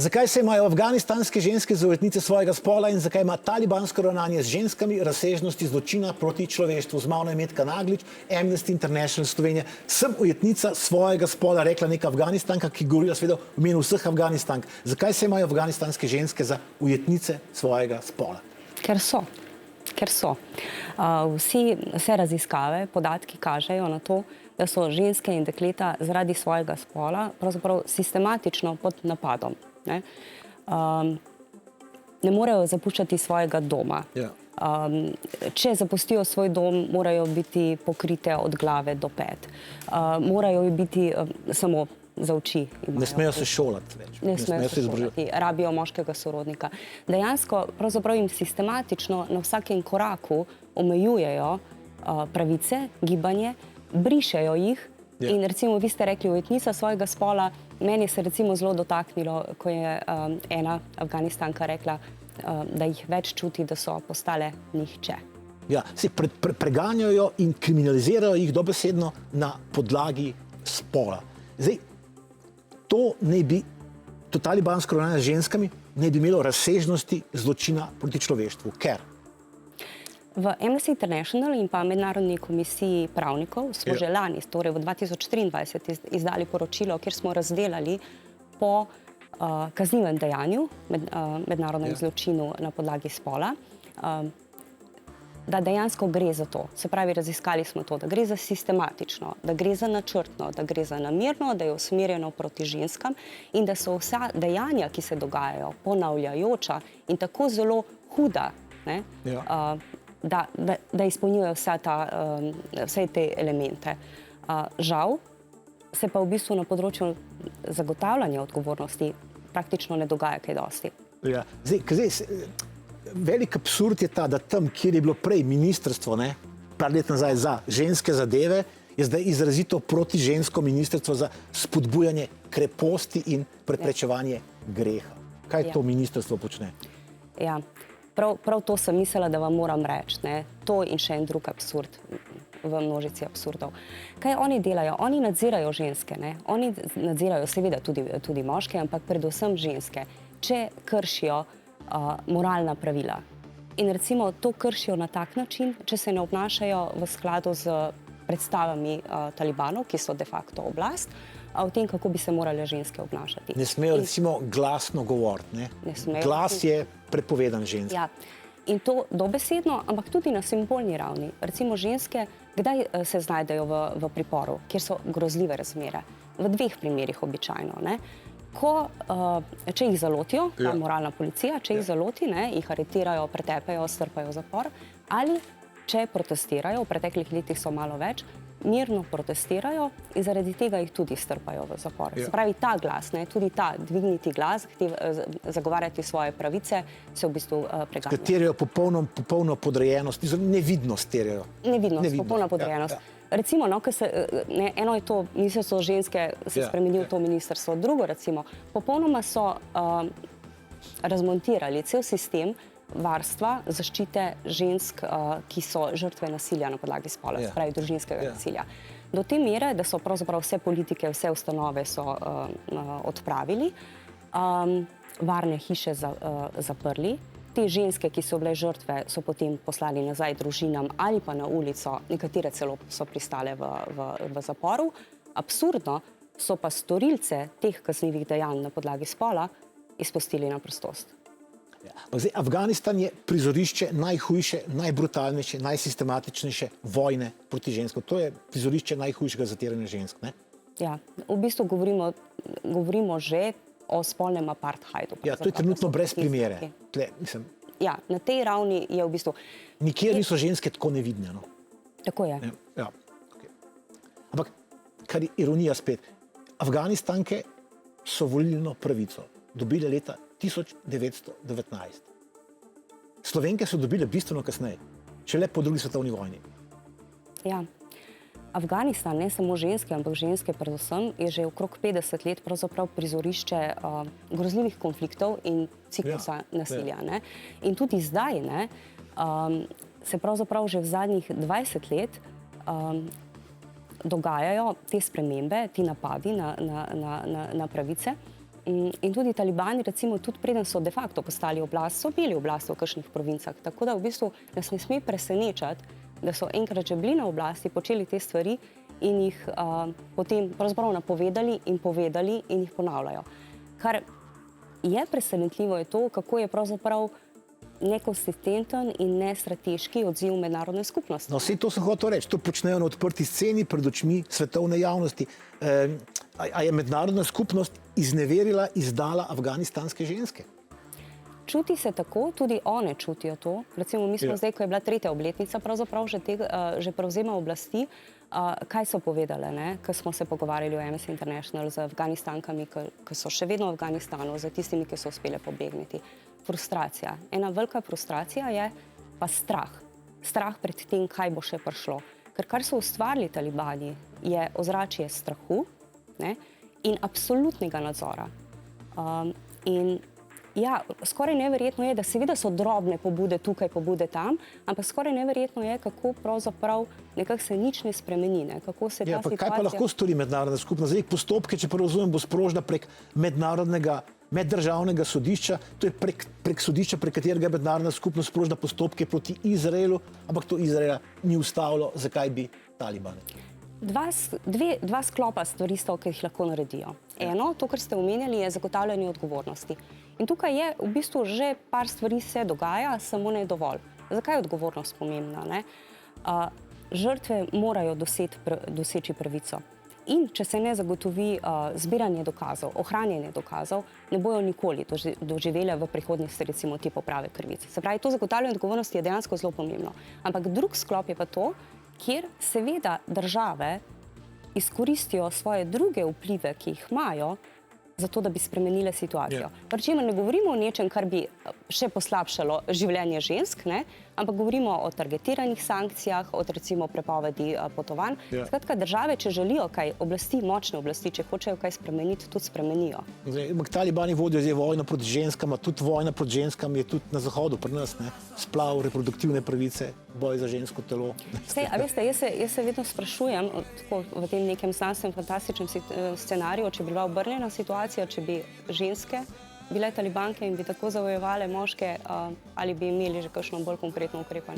Zakaj se imajo afganistanske ženske za ujetnice svojega spola in zakaj ima talibansko ravnanje z ženskami razsežnosti zločina proti človeštvu? Z mano je Metka Naglič, Amnesty International Slovenija. Sem ujetnica svojega spola, rekla neka Afganistanka, ki govorila seveda v imenu vseh Afganistank. Zakaj se imajo afganistanske ženske za ujetnice svojega spola? Ker so. Vse raziskave, podatki kažejo na to, da so ženske in dekleta zaradi svojega spola pravzaprav sistematično pod napadom. Ne morejo zapuščati svojega doma. Če zapustijo svoj dom, morajo biti pokrite od glave do pet. Morajo biti samo za oči. Ne smejo se šolati več. Ne smejo se šolati, rabijo moškega sorodnika. Dejansko, pravzaprav jim sistematično na vsakem koraku omejujejo pravice, gibanje, brišejo jih. In recimo, vi ste rekli, ujetnica svojega spola, meni se recimo zelo dotaknilo, ko je ena Afganistanka rekla, da jih več čuti, da so postale nihče. Ja, preganjajo in kriminalizirajo jih dobesedno na podlagi spola. Zdaj, to talibansko ravnanje z ženskami ne bi imelo razsežnosti zločina proti človeštvu, ker v Amnesty International in pa Mednarodni komisiji pravnikov smo že lani, torej v 2023, izdali poročilo, kjer smo razdelali po kaznivem dejanju, mednarodnem zločinu na podlagi spola, da dejansko gre za to. Se pravi, raziskali smo to, da gre za sistematično, da gre za načrtno, da gre za namerno, da je usmerjeno proti ženskam in da so vsa dejanja, ki se dogajajo, ponavljajoča in tako zelo huda, da izpolnjujejo vse te elemente. Žal se pa v bistvu na področju zagotavljanja odgovornosti praktično ne dogaja kaj dosti. Velik absurd je ta, da tam, kjer je bilo prej ministrstvo, par let nazaj za ženske zadeve, je zdaj izrazito protižensko ministrstvo za spodbujanje kreposti in preprečevanje greha. Kaj to ministrstvo počne? Ja. Prav to sem mislila, da vam moram reči. To in še en drug absurd v množici absurdov. Kaj oni delajo? Oni nadzirajo ženske. Oni nadzirajo seveda tudi moške, ampak predvsem ženske, če kršijo moralna pravila. In recimo to kršijo na tak način, če se ne obnašajo v skladu z predstavami talibanov, ki so de facto oblast, v tem, kako bi se morale ženske obnašati. Ne smejo recimo glasno govoriti. Glas je prepovedan žensk. Ja. In to dobesedno, ampak tudi na simbolni ravni. Recimo ženske, kdaj se znajdejo v priporu, kjer so grozljive razmere? V dveh primerih običajno. Če jih zalotijo, ta moralna policija, če jih zaloti, jih aretirajo, pretepejo, strpajo v zapor, ali če protestirajo, v preteklih letih so malo več, mirno protestirajo in zaradi tega jih tudi strpajo v zapor. Se pravi, ta glas, tudi ta dvigniti glas, zagovarjati svoje pravice, se v bistvu preganja. Terjajo popolno podrejenost, nevidnost terjajo. Nevidnost, popolna podrejenost. Recimo, eno je to ministrstvo ženske, se spremenil to ministrstvo. Drugo, recimo, popolnoma so razmontirali cel sistem varstva, zaščite žensk, ki so žrtve nasilja na podlagi spola, se pravi družinskega nasilja. Do te mere, da so pravzaprav vse politike, vse ustanove so odpravili, varne hiše zaprli, te ženske, ki so bile žrtve, so potem poslali nazaj družinam ali pa na ulico, nekatere celo so pristale v zaporu. Absurdno so pa storilce teh kaznivih dejanj na podlagi spola izpustili na prostost. Afganistan je prizorišče najhujše, najbrutalnejše, najsistematičnejše vojne proti ženskam. To je prizorišče najhujšega zatiranja žensk, ne? Ja, v bistvu govorimo že o spolnem apartheidu. Ja, to je trenutno brez primere. Ja, na tej ravni je v bistvu... Nikjer niso ženske tako nevidne, no? Tako je. Ja. Ampak, kar je ironija spet, Afganistanke so volilno pravico dobile leta 1919. Slovenke so dobile bistveno kasneje, šele po drugi svetovni vojni. Ja. Afganistan, ne samo ženske, ampak ženske predvsem, je že okrog 50 let pravzaprav prizorišče grozljivih konfliktov in ciklusa nasilja. In tudi zdaj se pravzaprav že v zadnjih 20 let dogajajo te spremembe, ti napadi na pravice. In tudi talibani, recimo, tudi preden so de facto postali oblast, so bili oblast v kakšnih provincah. Tako da v bistvu nas ne sme presenečati, da so enkrat že bili na oblasti, počeli te stvari in jih potem pravzaprav napovedali in povedali in jih ponavljajo. Kar je presenetljivo je to, kako je pravzaprav nekonsistenten in nestrateški odziv mednarodne skupnosti. No, vse to sem hotel reči, to počnejo na odprti sceni pred očmi svetovne javnosti. A je mednarodna skupnost izneverila, izdala afganistanske ženske? Čuti se tako, tudi one čutijo to. Recimo, mi smo zdaj, ko je bila 3. obletnica pravzaprav že prevzema oblasti, kaj so povedale, ne? Ko smo se pogovarjali o Amnesty International z Afganistankami, ki so še vedno v Afganistanu, za tistimi, ki so uspele pobegniti. Frustracija. Ena velika frustracija je pa strah. Strah pred tem, kaj bo še prišlo. Ker kar so ustvarili talibani, je ozračje strahu, ne, in absolutnega nadzora. In ja, skoraj neverjetno je, da seveda so drobne pobude tukaj, pobude tam, ampak skoraj neverjetno je, kako pravzaprav nekako se nič ne spremeni, ne, kako se ta situacija... Kaj pa lahko stori mednarodna skupnost? Zdaj, postopke, če razumem, bo sprožila prek meddržavnega sodišča, to je prek sodišča, prek katerega je mednarodna skupnost sprožila postopke proti Izraelu, ampak to Izraela ni ustavilo, zakaj bi talibani? Dva sklopa stvari sta, ki jih lahko naredijo. Eno, to, kar ste omenjali, je zagotavljanje odgovornosti. In tukaj je v bistvu že par stvari se dogaja, samo ne dovolj. Zakaj je odgovornost pomembna, ne? Žrtve morajo doseči pravico. In če se ne zagotovi zbiranje dokazov, ohranjanje dokazov, ne bojo nikoli doživele v prihodnosti recimo te poprave krivic. Se pravi, to zagotavljanje odgovornosti je dejansko zelo pomembno. Ampak drug sklop je pa to, kjer seveda države izkoristijo svoje druge vplive, ki jih imajo, zato da bi spremenile situacijo. Pri čemer ne govorimo o nečem, kar bi še poslabšalo življenje žensk, ne? Ampak govorimo o targetiranih sankcijah, od recimo prepovedi potovanj. Skratka, države, če želijo kaj oblasti, močne oblasti, če hočejo kaj spremeniti, tudi spremenijo. Talibani vodijo zdaj vojno proti ženskam, tudi vojna proti ženskam je tudi na zahodu pri nas, ne? Splav, reproduktivne pravice, boj za žensko telo. A veste, jaz se vedno sprašujem, tako v tem nekem znanstvenem, fantastičnem scenariju, če bi bila obrnjena situacija, če bi ženske bile talibanke in bi tako zavojevale moške, ali bi imeli že kakšno bolj konkretno ukrepanje.